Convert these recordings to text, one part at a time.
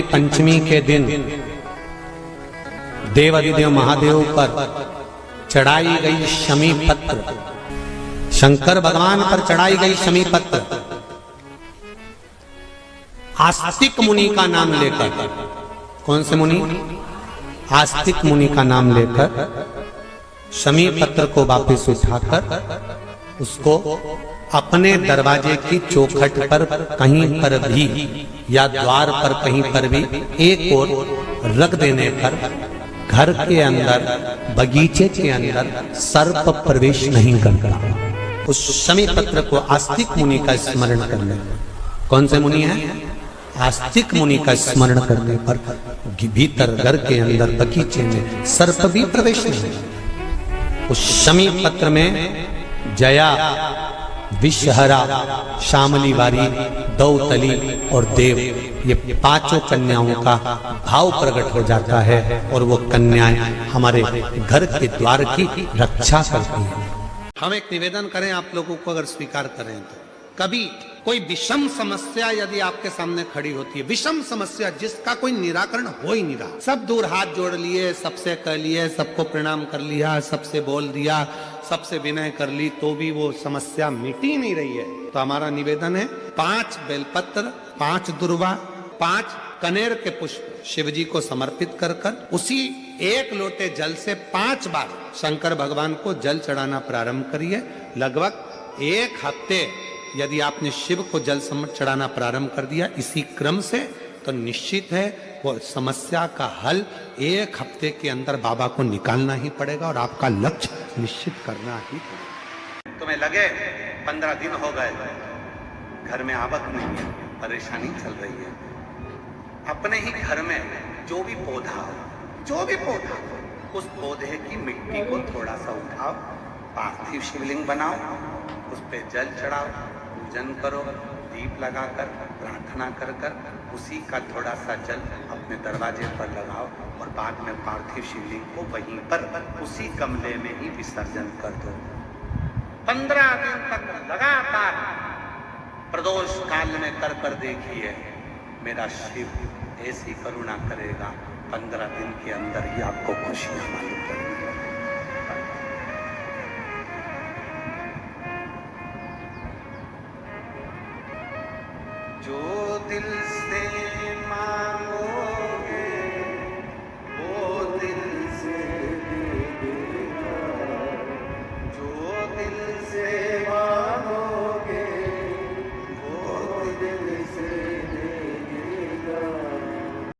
पंचमी के दिन देवाधिदेव महादेव पर चढ़ाई गई शमी पत्र, शंकर भगवान पर चढ़ाई गई शमी पत्र आस्तिक मुनि का नाम लेकर, कौन से मुनि? आस्तिक मुनि का नाम लेकर शमी पत्र को वापस उठाकर उसको अपने दरवाजे की चौखट पर कहीं पर भी या द्वार पर कहीं पर भी एक ओर रख देने पर घर के अंदर, बगीचे के अंदर सर्प प्रवेश नहीं करता। उस शमी पत्र को आस्तिक मुनि का स्मरण कर ले। कौन से मुनि है? आस्तिक मुनि का स्मरण करने पर भीतर घर के अंदर, बगीचे में सर्प भी प्रवेश नहीं। उस शमी पत्र में जया, विषहरा, शामलीवारी, दौतली और देव, ये पांचों कन्याओं का भाव प्रकट हो जाता है और वो कन्याएं हमारे घर के द्वार की रक्षा करती हैं। हम एक निवेदन करें आप लोगों को, अगर स्वीकार करें तो कभी कोई विषम समस्या यदि आपके सामने खड़ी होती है, विषम समस्या जिसका कोई निराकरण हो ही नहीं रहा, सब दूर हाथ जोड़ लिए, सबसे कह लिए, सबको प्रणाम कर लिया, सबसे बोल दिया, सबसे विनय कर ली, तो भी वो समस्या मिटी नहीं रही है, तो हमारा निवेदन है 5 बेलपत्र, 5 दुर्वा, 5 कनेर के पुष्प शिव जी को समर्पित कर कर उसी 1 लोटे जल से 5 बार शंकर भगवान को जल चढ़ाना प्रारंभ करिए। लगभग 1 हफ्ते यदि आपने शिव को जल चढ़ाना प्रारंभ कर दिया इसी क्रम से, तो निश्चित है वो समस्या का हल 1 हफ्ते के अंदर बाबा को निकालना ही पड़ेगा और आपका लक्ष्य निश्चित करना ही पड़ेगा। तुम्हें लगे 15 दिन हो गए, घर में आवक नहीं है, परेशानी चल रही है, अपने ही घर में जो भी पौधा हो, उस पौधे की मिट्टी को थोड़ा सा उठाओ, पार्थिव शिवलिंग बनाओ, उस पे जल चढ़ाओ, पूजन करो, दीप लगाकर प्रार्थना कर कर उसी का थोड़ा सा जल अपने दरवाजे पर लगाओ और बाद में पार्थिव शिवलिंग को वहीं पर उसी गमले में ही विसर्जन कर दो। 15 दिन तक लगातार प्रदोष काल में कर कर देखिए, मेरा शिव ऐसी करुणा करेगा, 15 दिन के अंदर ही आपको खुशियां मालूम पड़ेगी। जो दिल से मांगोगे वो दिल से देगा, जो दिल से मांगोगे वो दिल से देगा।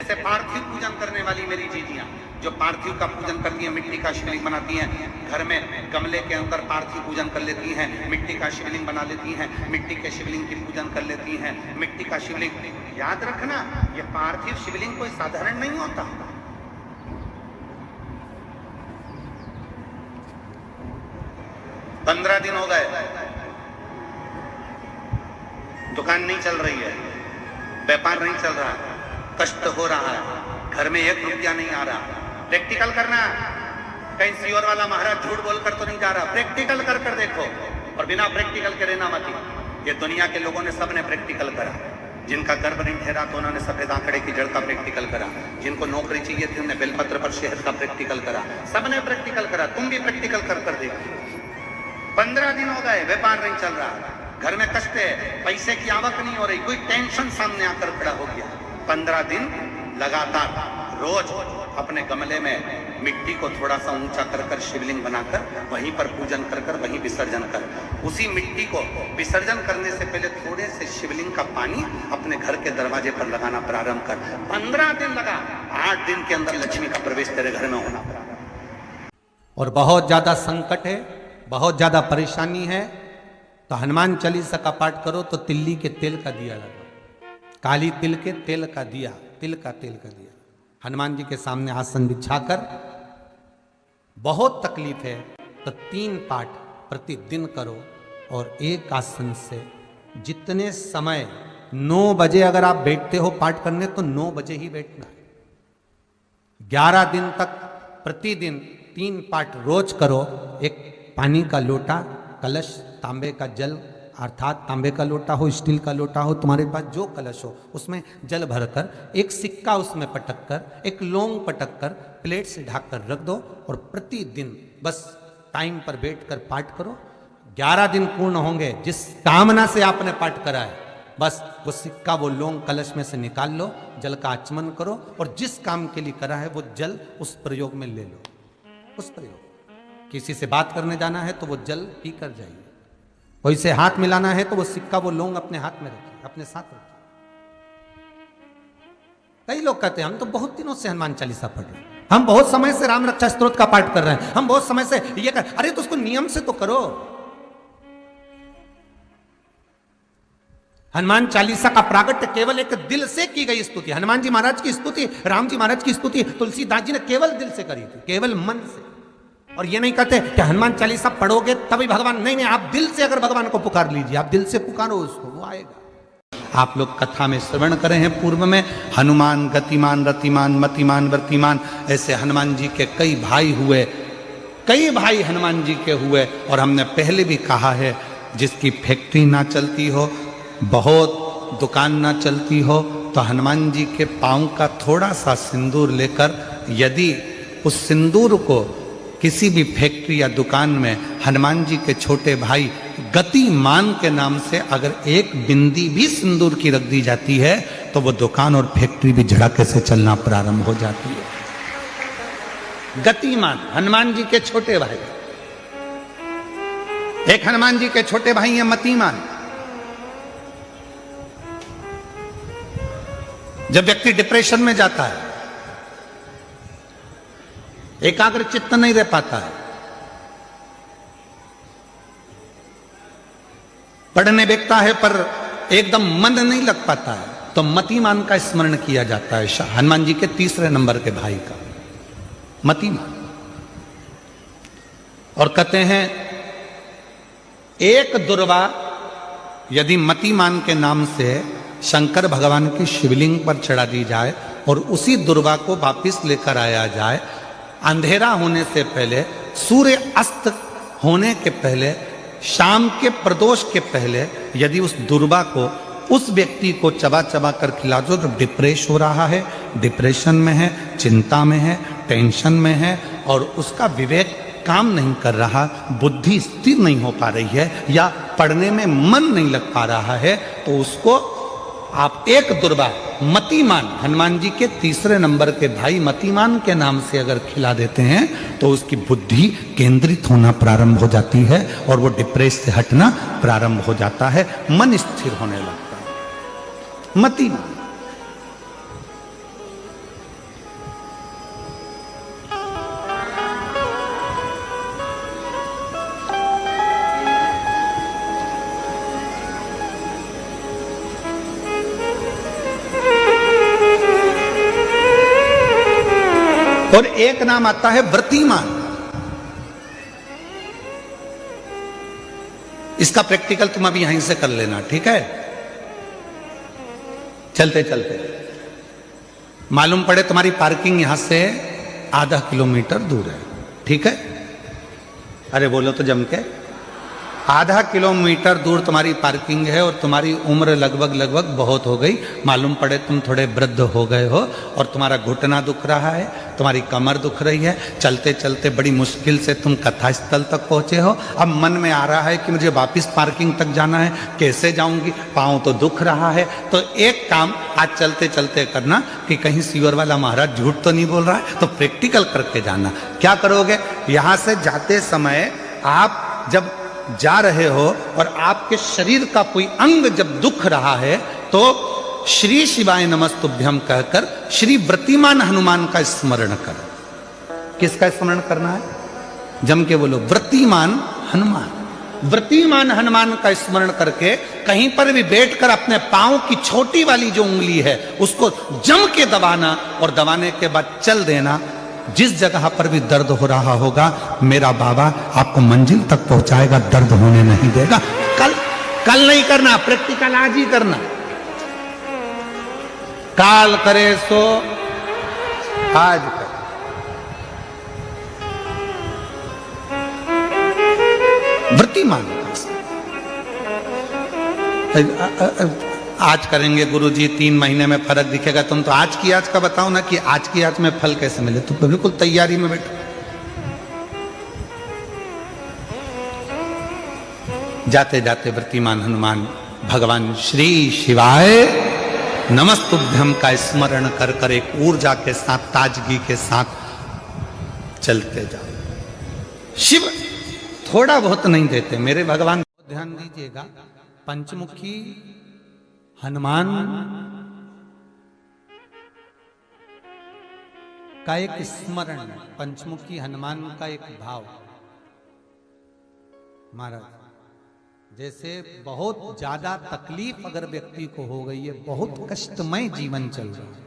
ऐसे पार्थिव पूजन करने वाली मेरी जीजियां जो पार्थिव का पूजन करती हैं, मिट्टी का शिवलिंग बनाती हैं, घर में गमले के अंदर पार्थिव पूजन कर लेती हैं, मिट्टी का शिवलिंग बना लेती हैं, मिट्टी के शिवलिंग की पूजन कर लेती हैं, मिट्टी का शिवलिंग। याद रखना, ये पार्थिव शिवलिंग कोई साधारण नहीं होता। पंद्रह दिन हो गए, दुकान नहीं चल रही है, व्यापार नहीं चल रहा है, कष्ट हो रहा है, घर में 1 रुपया नहीं आ रहा। प्रैक्टिकल करना, कहीं सियोर वाला महाराज झूठ बोलकर तो नहीं जा रहा, प्रैक्टिकल कर कर देखो और बिना प्रैक्टिकल के रहना मत। ये दुनिया के लोगों ने सबने प्रैक्टिकल करा, जिनका गर्भ नहीं ठहरा तो उन्होंने सफेद आंकड़े की जड़ का प्रैक्टिकल करा, जिनको नौकरी चाहिए थी उन्होंने बेलपत्र पर शहद का प्रैक्टिकल करा, सबने प्रैक्टिकल करा, तुम भी प्रैक्टिकल कर कर देखो। 15 दिन हो गए, व्यापार नहीं चल रहा, घर में कष्ट है, पैसे की आवक नहीं हो रही, कोई टेंशन सामने आकर खड़ा हो गया। 15 दिन लगातार रोज अपने गमले में मिट्टी को थोड़ा सा ऊंचा कर कर शिवलिंग बनाकर वहीं पर पूजन कर कर वहीं विसर्जन कर, उसी मिट्टी को विसर्जन करने से पहले थोड़े से शिवलिंग का पानी अपने घर के दरवाजे पर लगाना प्रारंभ कर। 15 दिन लगा, 8 दिन के अंदर लक्ष्मी का प्रवेश तेरे घर में होना प्रारंभ। और बहुत ज्यादा संकट है, बहुत ज्यादा परेशानी है, तो हनुमान चालीसा का पाठ करो, तो तिल्ली के तेल का दिया लगाओ, काली तिल के तेल का दिया, तिल का तेल का दिया, हनुमान जी के सामने आसन बिछाकर। बहुत तकलीफ है तो 3 पाठ प्रतिदिन करो और एक आसन से जितने समय 9 बजे अगर आप बैठते हो पाठ करने तो 9 बजे ही बैठना है। 11 दिन तक प्रतिदिन 3 पाठ रोज करो। एक पानी का लोटा, कलश, तांबे का जल अर्थात तांबे का लोटा हो, स्टील का लोटा हो, तुम्हारे पास जो कलश हो, उसमें जल भरकर एक सिक्का उसमें पटक कर, एक लौंग पटक कर प्लेट से ढक कर रख दो और प्रतिदिन बस टाइम पर बैठकर पाठ करो। 11 दिन पूर्ण होंगे, जिस कामना से आपने पाठ करा है बस वो सिक्का, वो लौंग कलश में से निकाल लो, जल का आचमन करो और जिस काम के लिए करा है वो जल उस प्रयोग में ले लो। उस प्रयोग, किसी से बात करने जाना है तो वो जल पी कर जाइए, कोई से हाथ मिलाना है तो वो सिक्का, वो लौंग अपने हाथ में रखिए, अपने साथ रखिए। कई लोग कहते हैं हम तो बहुत दिनों से हनुमान चालीसा पढ़ रहे हैं, हम बहुत समय से राम रक्षा स्तोत्र का पाठ कर रहे हैं, हम बहुत समय से ये कर, अरे तो उसको नियम से तो करो। हनुमान चालीसा का प्रागट्य केवल एक दिल से की गई स्तुति, हनुमान जी महाराज की स्तुति, राम जी महाराज की स्तुति तुलसीदास जी ने केवल दिल से करी थी, केवल मन से। और ये नहीं कहते कि हनुमान चालीसा पढ़ोगे तभी भगवान, नहीं नहीं, आप दिल से अगर भगवान को पुकार लीजिए, आप दिल से पुकारो उसको, वो आएगा। आप लोग कथा में श्रवण करे हैं पूर्व में, हनुमान गतिमान रतिमान मतिमान वर्तिमान, ऐसे हनुमान जी के कई भाई हुए, कई भाई हनुमान जी के हुए। और हमने पहले भी कहा है, जिसकी फैक्ट्री ना चलती हो, बहुत दुकान ना चलती हो, तो हनुमान जी के पांव का थोड़ा सा सिंदूर लेकर, यदि उस सिंदूर को किसी भी फैक्ट्री या दुकान में हनुमान जी के छोटे भाई गतिमान के नाम से अगर एक बिंदी भी सिंदूर की रख दी जाती है, तो वो दुकान और फैक्ट्री भी झड़के से चलना प्रारंभ हो जाती है। गतिमान हनुमान जी के छोटे भाई, एक हनुमान जी के छोटे भाई हैं मतिमान। जब व्यक्ति डिप्रेशन में जाता है, एकाग्र चित्त नहीं रह पाता है, पढ़ने बैठता है पर एकदम मन नहीं लग पाता है, तो मतिमान का स्मरण किया जाता है, हनुमान जी के तीसरे नंबर के भाई का, मतिमान। और कहते हैं एक दुर्वा यदि मतिमान के नाम से शंकर भगवान की शिवलिंग पर चढ़ा दी जाए और उसी दुर्वा को वापिस लेकर आया जाए, अंधेरा होने से पहले, सूर्य अस्त होने के पहले, शाम के प्रदोष के पहले यदि उस दुर्वा को उस व्यक्ति को चबा चबा कर खिला दो, तो डिप्रेस हो रहा है, डिप्रेशन में है, चिंता में है, टेंशन में है और उसका विवेक काम नहीं कर रहा, बुद्धि स्थिर नहीं हो पा रही है या पढ़ने में मन नहीं लग पा रहा है, तो उसको आप एक दुर्वा मतिमान, हनुमान जी के तीसरे नंबर के भाई मतिमान के नाम से अगर खिला देते हैं, तो उसकी बुद्धि केंद्रित होना प्रारंभ हो जाती है और वो डिप्रेस से हटना प्रारंभ हो जाता है, मन स्थिर होने लगता है। मतिमान और एक नाम आता है व्रतिमान। इसका प्रैक्टिकल तुम अभी यहीं से कर लेना, ठीक है? चलते चलते मालूम पड़े तुम्हारी पार्किंग यहां से आधा किलोमीटर दूर है, ठीक है? अरे बोलो तो जम के, आधा किलोमीटर दूर तुम्हारी पार्किंग है और तुम्हारी उम्र लगभग बहुत हो गई, मालूम पड़े तुम थोड़े वृद्ध हो गए हो और तुम्हारा घुटना दुख रहा है, तुम्हारी कमर दुख रही है, चलते चलते बड़ी मुश्किल से तुम कथा स्थल तक पहुंचे हो। अब मन में आ रहा है कि मुझे वापस पार्किंग तक जाना है, कैसे जाऊंगी, पाँव तो दुख रहा है। तो एक काम आज चलते चलते करना कि कहीं सीवर वाला महाराज झूठ तो नहीं बोल रहा है, तो प्रैक्टिकल करके जाना। क्या करोगे, यहाँ से जाते समय आप जब जा रहे हो और आपके शरीर का कोई अंग जब दुख रहा है, तो श्री शिवाय नमस्तुभ्यम कहकर श्री व्रतिमान हनुमान का स्मरण कर। किसका स्मरण करना है? जम के बोलो, व्रतिमान हनुमान। व्रतिमान हनुमान का स्मरण करके कहीं पर भी बैठकर अपने पांव की छोटी वाली जो उंगली है उसको जम के दबाना और दबाने के बाद चल देना। जिस जगह पर भी दर्द हो रहा होगा, मेरा बाबा आपको मंजिल तक पहुंचाएगा, दर्द होने नहीं देगा। कल नहीं करना, प्रैक्टिकल आज ही करना। काल करे सो आज करे। व्रतिमान आज करेंगे गुरुजी 3 महीने में फर्क दिखेगा। तुम तो आज की आज का बताओ ना कि आज की आज में फल कैसे मिले। तुम तो बिल्कुल तैयारी में बैठो। जाते जाते वर्तमान हनुमान भगवान श्री शिवाय नमस्तुभ्यम का स्मरण कर कर एक ऊर्जा के साथ, ताजगी के साथ चलते जाओ। शिव थोड़ा बहुत नहीं देते मेरे भगवान। ध्यान दीजिएगा, पंचमुखी हनुमान का एक स्मरण, पंचमुखी हनुमान का एक भाव। महाराज जैसे बहुत ज्यादा तकलीफ अगर व्यक्ति को हो गई है, बहुत कष्टमय जीवन चल रहा है,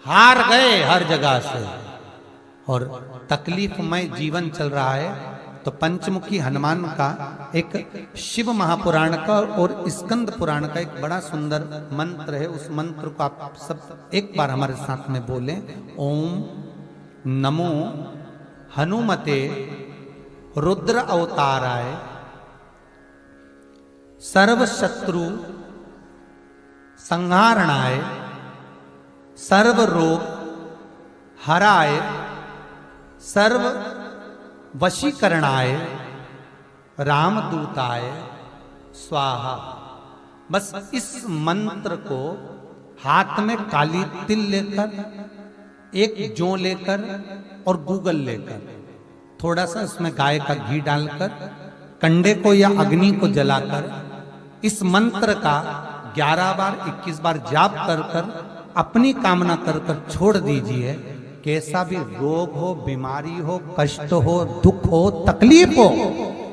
हार गए हर जगह से और तकलीफमय जीवन चल रहा है, तो पंचमुखी हनुमान का एक शिव महापुराण का और स्कंद पुराण का एक बड़ा सुंदर मंत्र है। उस मंत्र को आप सब एक बार हमारे साथ में बोलें। ओम नमो हनुमते रुद्र अवताराय सर्व शत्रु संहारणाय सर्व रोग हराय सर्व वशीकरणाय रामदूताय स्वाहा। बस इस मंत्र को हाथ में काली तिल लेकर, एक जौ लेकर और गूगल लेकर, थोड़ा सा इसमें गाय का घी डालकर, कंडे को या अग्नि को जलाकर इस मंत्र का 11 बार 21 बार जाप कर कर अपनी कामना कर कर छोड़ दीजिए। कैसा भी रोग हो, बीमारी हो, कष्ट हो, दुख हो, तकलीफ हो,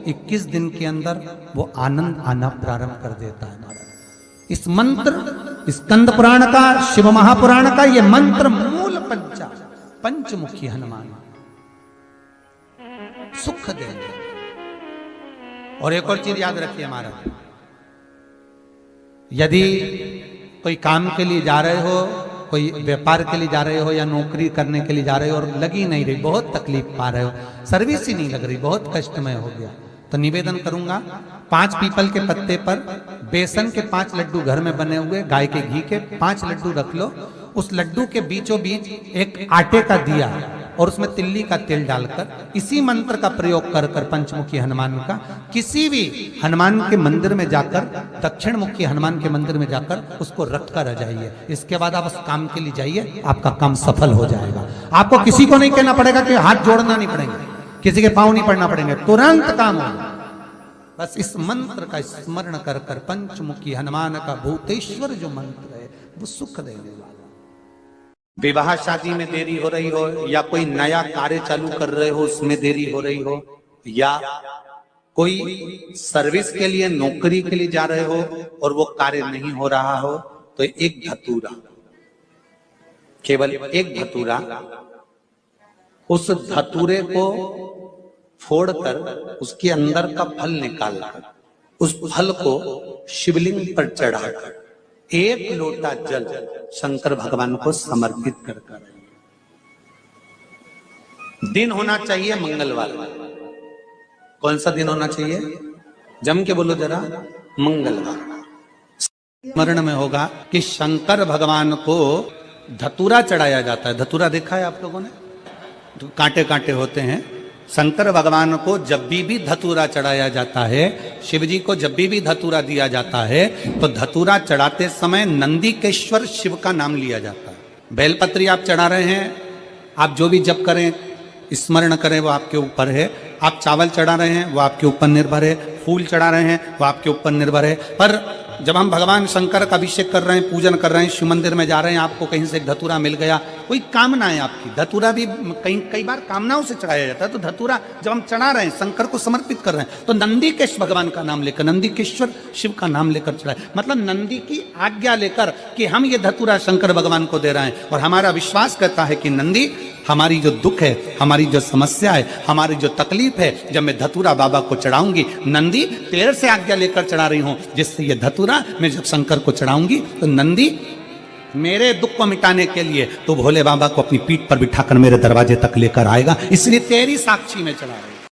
21 दिन के अंदर वो आनंद आना प्रारंभ कर देता है। इस मंत्र स्कंद पुराण का, शिव महापुराण का ये मंत्र मूल पंचमुखी हनुमान सुख देंगे। और एक और चीज याद रखिए हमारा, यदि कोई काम के लिए जा रहे हो, कोई व्यापार के लिए जा रहे हो या नौकरी करने के लिए जा रहे हो और लगी नहीं रही, बहुत तकलीफ पा रहे हो, सर्विस ही नहीं लग रही, बहुत कष्टमय हो गया, तो निवेदन करूंगा 5 पीपल के पत्ते पर बेसन के 5 लड्डू घर में बने हुए, गाय के घी के 5 लड्डू रख लो। उस लड्डू के बीचों बीच एक आटे का दिया और उसमें तिल्ली का तेल डालकर इसी मंत्र का प्रयोग कर कर पंचमुखी हनुमान का किसी भी हनुमान के मंदिर में जाकर, दक्षिण मुखी हनुमान के मंदिर में जाकर उसको रख कर आ जाइए। इसके बाद आप उस काम के लिए जाइए, आपका काम सफल हो जाएगा। आपको किसी को नहीं कहना पड़ेगा कि हाथ जोड़ना नहीं पड़ेंगे, किसी के पांव नहीं पड़ना पड़ेंगे, तुरंत काम होगा। बस इस मंत्र का स्मरण कर कर पंचमुखी हनुमान का भूतेश्वर जो मंत्र है वो सुख देने वाला। विवाह शादी में देरी हो रही हो या कोई नया कार्य चालू कर रहे हो उसमें देरी हो रही हो, या कोई सर्विस के लिए, नौकरी के लिए जा रहे हो और वो कार्य नहीं हो रहा हो, तो एक धतूरा, केवल एक धतूरा, उस धतूरे को फोड़कर उसके अंदर का फल निकालकर उस फल को शिवलिंग पर चढ़ाकर 1 लोटा जल शंकर भगवान को समर्पित कर कर। दिन होना चाहिए मंगलवार। कौन सा दिन होना चाहिए? जम के बोलो जरा, मंगलवार। स्मरण में होगा कि शंकर भगवान को धतूरा चढ़ाया जाता है। धतूरा देखा है आप लोगों ने? तो कांटे कांटे होते हैं। शंकर भगवान को जब भी धतूरा चढ़ाया जाता है, शिव जी को जब भी धतूरा दिया जाता है, तो धतूरा चढ़ाते समय नंदीकेश्वर शिव का नाम लिया जाता है। बेलपत्री आप चढ़ा रहे हैं, आप जो भी जप करें, स्मरण करें, वो आपके ऊपर है। आप चावल चढ़ा रहे हैं, वो आपके ऊपर निर्भर है। फूल चढ़ा रहे हैं, वो आपके ऊपर निर्भर है। पर जब हम भगवान शंकर का अभिषेक कर रहे हैं, पूजन कर रहे हैं, शिव मंदिर में जा रहे हैं, आपको कहीं से एक धतूरा मिल गया, कोई कामना है आपकी, धतूरा भी कई बार कामनाओं से चढ़ाया जाता है। तो धतूरा जब हम चढ़ा रहे हैं, शंकर को समर्पित कर रहे हैं, तो नंदीकेश्वर भगवान का नाम लेकर, नंदीकेश्वर शिव का नाम लेकर चढ़ाए, मतलब नंदी की आज्ञा लेकर कि हम ये धतूरा शंकर भगवान को दे रहे हैं। और हमारा विश्वास कहता है कि नंदी, हमारी जो दुख है, हमारी जो समस्या है, हमारी जो तकलीफ है, जब मैं धतूरा बाबा को चढ़ाऊंगी, नंदी तेरे से आज्ञा लेकर चढ़ा रही हूं, जिससे ये धतूरा मैं जब शंकर को चढ़ाऊंगी तो नंदी मेरे दुख को मिटाने के लिए तो भोले बाबा को अपनी पीठ पर बिठाकर मेरे दरवाजे तक लेकर आएगा, इसलिए तेरी साक्षी में चढ़ा रही हूं।